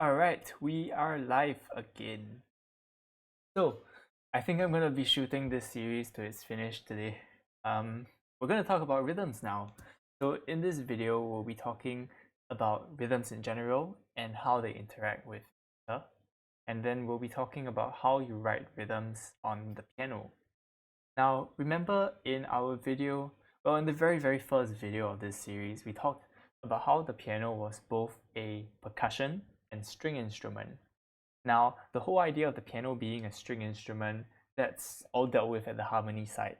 Alright, we are live again. So, I think I'm going to be shooting this series to its finish today. We're going to talk about rhythms now. So, in this video, we'll be talking about rhythms in general and how they interact with each other. And then we'll be talking about how you write rhythms on the piano. Now, remember in our video, well, in the very first video of this series, we talked about how the piano was both a percussion and string instrument. Now, the whole idea of the piano being a string instrument, that's all dealt with at the harmony side.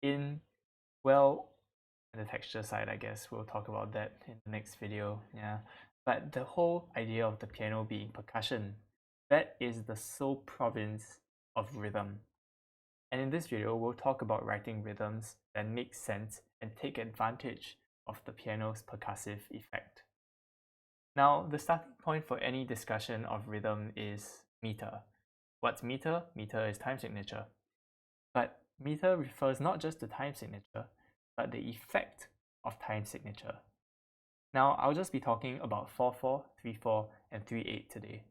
In, well, the texture side, I guess, we'll talk about that in the next video, yeah. But the whole idea of the piano being percussion, that is the sole province of rhythm. And in this video, we'll talk about writing rhythms that make sense and take advantage of the piano's percussive effect. Now, the starting point for any discussion of rhythm is meter. What's meter? Meter is time signature. But meter refers not just to time signature, but the effect of time signature. Now, I'll just be talking about 4/4, 3/4, and 3/8 today.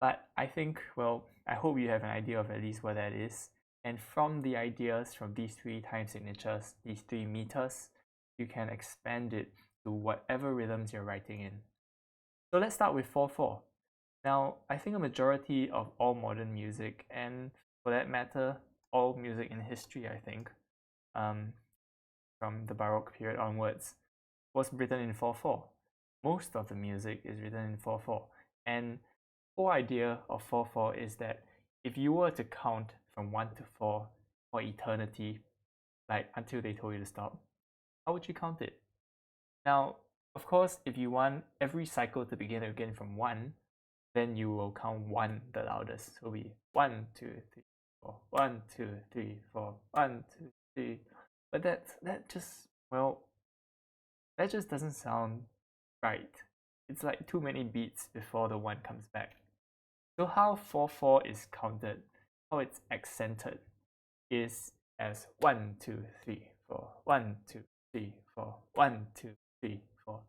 But I think, well, I hope you have an idea of at least what that is. And from the ideas from these three time signatures, these three meters, you can expand it to whatever rhythms you're writing in. So let's start with 4/4. Now, I think a majority of all modern music, and for that matter, all music in history, I think, from the Baroque period onwards, was written in 4/4. Most of the music is written in 4/4. And the whole idea of 4/4 is that if you were to count from 1 to 4 for eternity, like until they told you to stop, how would you count it? Now, of course, if you want every cycle to begin again from 1, then you will count 1 the loudest. So it'll be 1, 2, 3, 4, 1, 2, 3, 4, 1, 2, 3. But that just doesn't sound right. It's like too many beats before the 1 comes back. So how 4/4 is counted, how it's accented, is as 1, 2, 3, 4, 1, 2, 3, 4, 1, 2, 3, 4.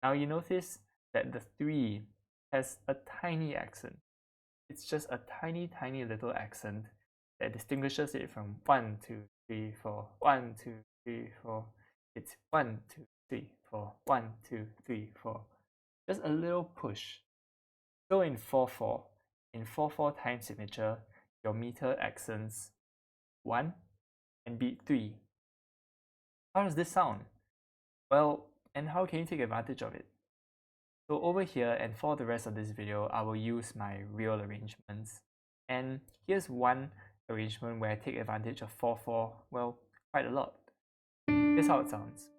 Now you notice that the 3 has a tiny accent. It's just a tiny little accent that distinguishes it from 1, 2, 3, 4, 1, 2, 3, 4. It's 1, 2, 3, 4, 1, 2, 3, 4. Just a little push. So in 4/4, in 4/4 time signature, your meter accents 1 and beat 3. How does this sound? Well, and how can you take advantage of it? So over here, and for the rest of this video, I will use my real arrangements. And here's one arrangement where I take advantage of 4/4, well, quite a lot. Here's how it sounds.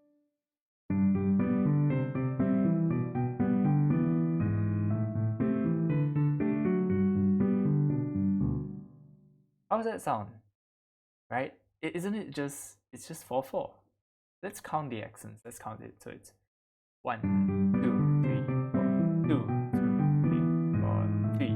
How does that sound? Right? Isn't it just, it's just 4/4. Let's count the accents. Let's count it. So it's 1, 2, 3, 4, 2, 2, 3, 4, 3,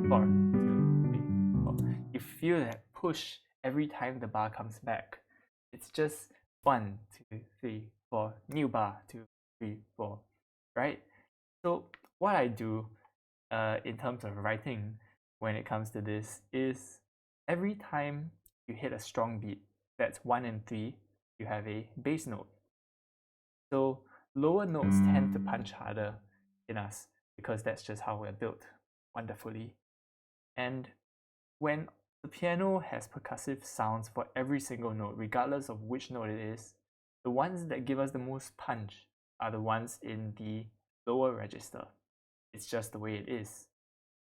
4, 2, 3, 4. You feel that push every time the bar comes back. It's just 1, 2, 3, 4, new bar, 2, 3, 4, right? So what I do in terms of writing when it comes to this is every time you hit a strong beat, that's 1 and 3, you have a bass note. So lower notes tend to punch harder in us because that's just how we're built wonderfully. And when the piano has percussive sounds for every single note, regardless of which note it is, the ones that give us the most punch are the ones in the lower register. It's just the way it is.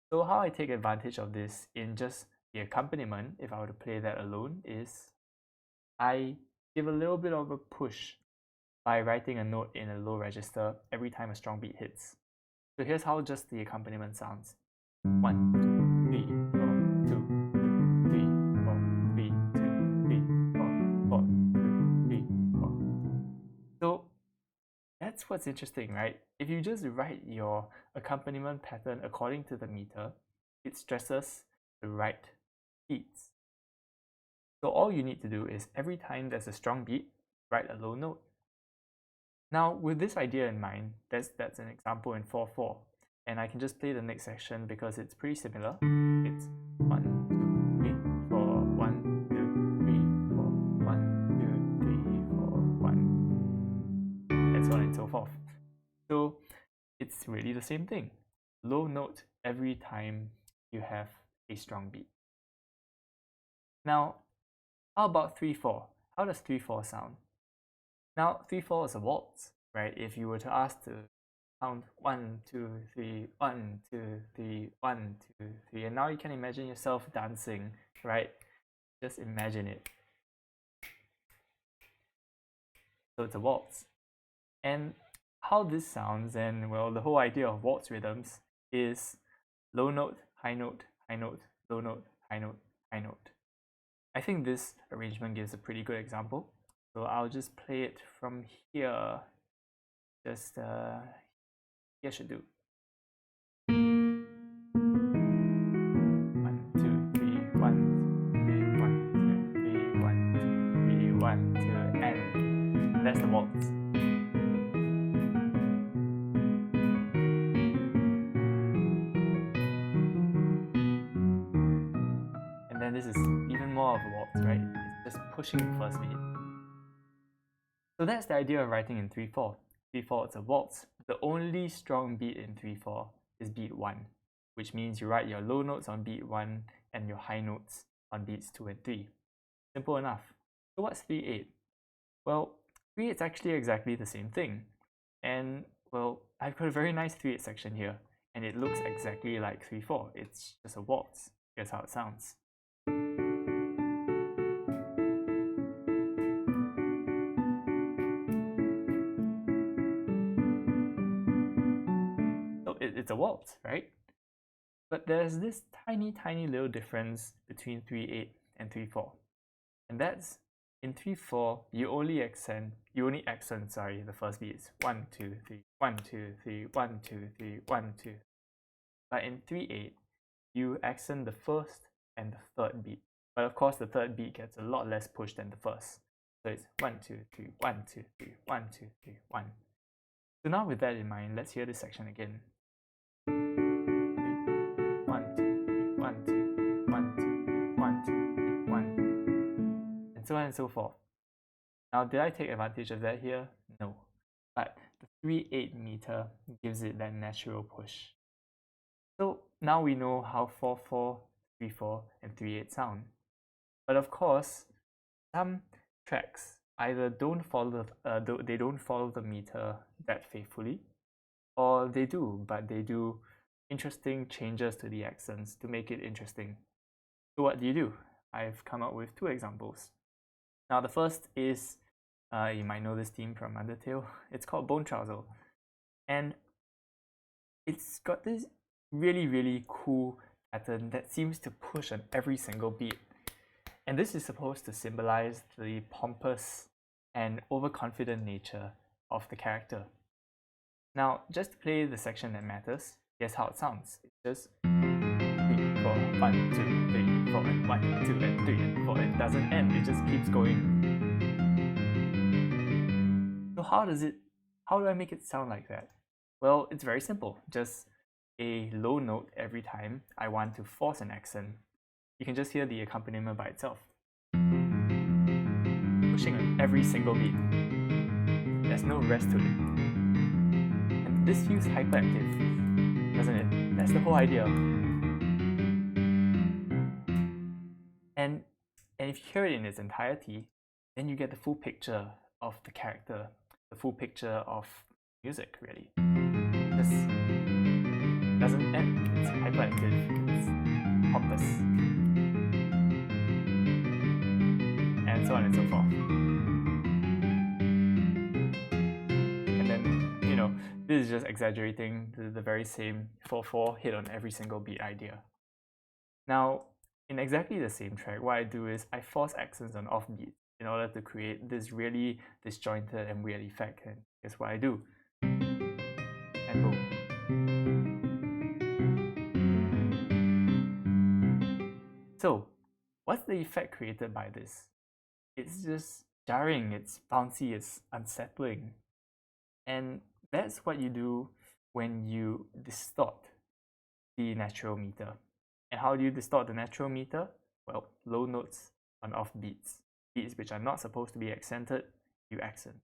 So how I take advantage of this in just the accompaniment, if I were to play that alone, is I give a little bit of a push by writing a note in a low register every time a strong beat hits. So here's how just the accompaniment sounds. 1, 2, 3, 4, 2, 3, 4, 3, 2, 3, 4, 4, 2, 3, 4. So that's what's interesting, right? If you just write your accompaniment pattern according to the meter, it stresses the right beats. So all you need to do is every time there's a strong beat, write a low note. Now, with this idea in mind, that's an example in 4/4, and I can just play the next section because it's pretty similar. It's 1, 2, 3, 4, 1, 2, 3, 4, 1, 2, 3, 4, 1, and so on and so forth. So it's really the same thing. Low note every time you have a strong beat. Now, how about 3/4? How does 3/4 sound? Now, 3/4 is a waltz, right? If you were to ask to count 1, 2, 3, 1, 2, 3, 1, 2, 3, and now you can imagine yourself dancing, right? Just imagine it. So it's a waltz. And how this sounds, and well, the whole idea of waltz rhythms is low note, high note, high note, low note, high note, high note. I think this arrangement gives a pretty good example. So I'll just play it from here. Just here should do. 1, 2, 3, 1, 2, 3, 1, 2, 3, 1, 2, 3, 1, 2, and that's the waltz. And then this is even more of a waltz, right? It's just pushing the first beat. So that's the idea of writing in 3/4. 3/4 is a waltz. The only strong beat in 3/4 is beat 1, which means you write your low notes on beat 1 and your high notes on beats 2 and 3. Simple enough. So what's 3/8? Well, 3/8 is actually exactly the same thing. And well, I've got a very nice 3/8 section here, and it looks exactly like 3/4. It's just a waltz. Here's how it sounds. So it's a waltz, right? But there's this tiny little difference between 3/8 and 3/4. And that's in 3/4, you only accent the first beats 1, 2, 3, 1, 2, 3, 1, 2, 3, 1, 2. But in 3/8, you accent the first and the third beat. But of course, the third beat gets a lot less push than the first. So it's 1, 2, 3, 1, 2, 3, 1, 2, 3, 1. So now with that in mind, let's hear this section again. 1, 2, 3, 1, 2, 3, 1, 2, 3, 1, 2, 3, 1. And so on and so forth. Now, did I take advantage of that here? No. But the 3/8 meter gives it that natural push. So now we know how 4/4, 3/4, and 3/8 sound. But of course, some tracks either don't follow they don't follow the meter that faithfully, or they do, but they do interesting changes to the accents to make it interesting. So what do? I've come up with 2 examples. Now the first is, you might know this theme from Undertale. It's called Bone Trousel, and it's got this really cool pattern that seems to push on every single beat. And this is supposed to symbolize the pompous and overconfident nature of the character. Now, just to play the section that matters, here's how it sounds. It's just 3, 4, 1, 2, 3, 4, and 1, 2, and 3, and 4. It doesn't end, it just keeps going. So how do I make it sound like that? Well, it's very simple. Just a low note every time I want to force an accent. You can just hear the accompaniment by itself. Pushing on every single beat. There's no rest to it. And this feels hyperactive, doesn't it? That's the whole idea. And if you hear it in its entirety, then you get the full picture of the character, the full picture of music, really. This doesn't end. It's hyperactive. It's pompous. And so on and so forth. And then, this is just exaggerating the very same 4/4 hit on every single beat idea. Now, in exactly the same track, what I do is I force accents on off beats in order to create this really disjointed and weird effect. And here's what I do. And boom. So, what's the effect created by this? It's just jarring, it's bouncy, it's unsettling. And that's what you do when you distort the natural meter. And how do you distort the natural meter? Well, low notes on off beats. Beats which are not supposed to be accented, you accent.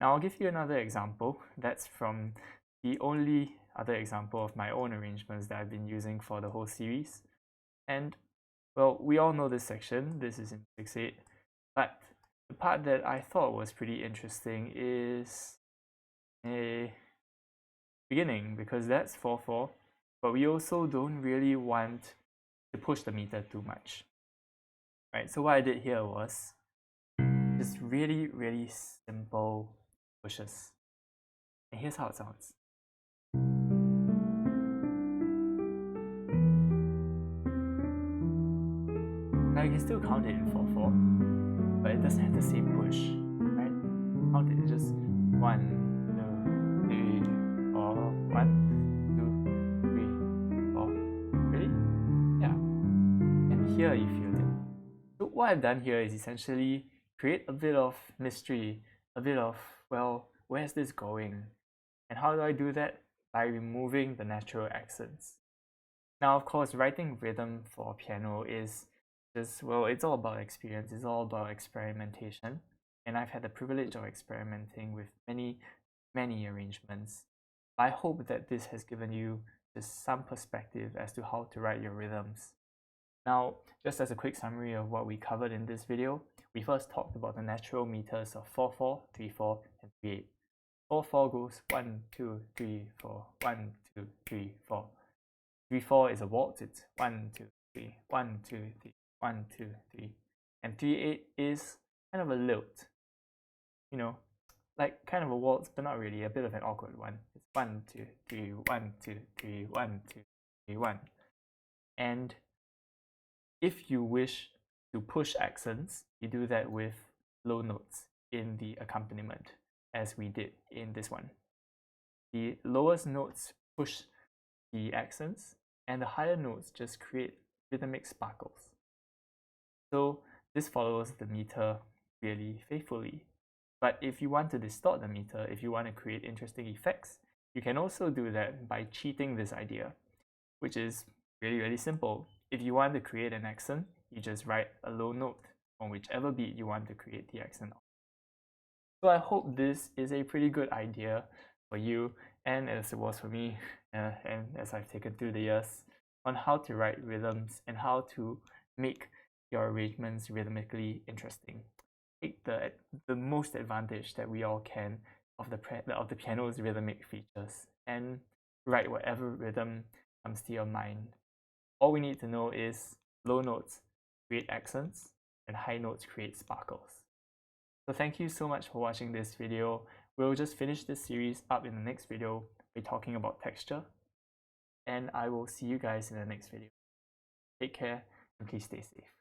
Now I'll give you another example. That's from the only other example of my own arrangements that I've been using for the whole series. And well, we all know this section. This is in 6/8. But the part that I thought was pretty interesting is a beginning, because that's 4/4, but we also don't really want to push the meter too much. Right, so what I did here was just really, really simple pushes. And here's how it sounds. Now you can still count it in 4/4, but it doesn't have the same push, right? Count it just 1, 2, 3, 4, 1, 2, 3, 4. Really? Yeah. And here you feel it. So what I've done here is essentially create a bit of mystery, a bit of, well, where's this going? And how do I do that? By removing the natural accents. Now, of course, writing rhythm for piano is just, well, it's all about experience, it's all about experimentation. And I've had the privilege of experimenting with many, many arrangements. I hope that this has given you just some perspective as to how to write your rhythms. Now, just as a quick summary of what we covered in this video, we first talked about the natural meters of 4/4, 3/4, and 3/8. 4/4 goes 1, 2, 3, 4, 1, 2, 3, 4. 3/4 is a waltz, it's 1, 2, 3, 1, 2, 3, 1, 2, 3. And 3/8 is kind of a lilt. You know, like kind of a waltz, but not really, a bit of an awkward one. It's 1, 2, 3, 1, 2, 3, 1, 2, 3, 1. And if you wish to push accents, you do that with low notes in the accompaniment, as we did in this one. The lowest notes push the accents, and the higher notes just create rhythmic sparkles. So this follows the meter really faithfully. But if you want to distort the meter, if you want to create interesting effects, you can also do that by cheating this idea, which is really, really simple. If you want to create an accent, you just write a low note on whichever beat you want to create the accent on. So I hope this is a pretty good idea for you, and as it was for me, and as I've taken through the years, on how to write rhythms and how to make your arrangements rhythmically interesting. Take the most advantage that we all can of the piano's rhythmic features and write whatever rhythm comes to your mind. All we need to know is low notes create accents and high notes create sparkles. So thank you so much for watching this video. We'll just finish this series up in the next video. We're talking about texture, and I will see you guys in the next video. Take care and please stay safe.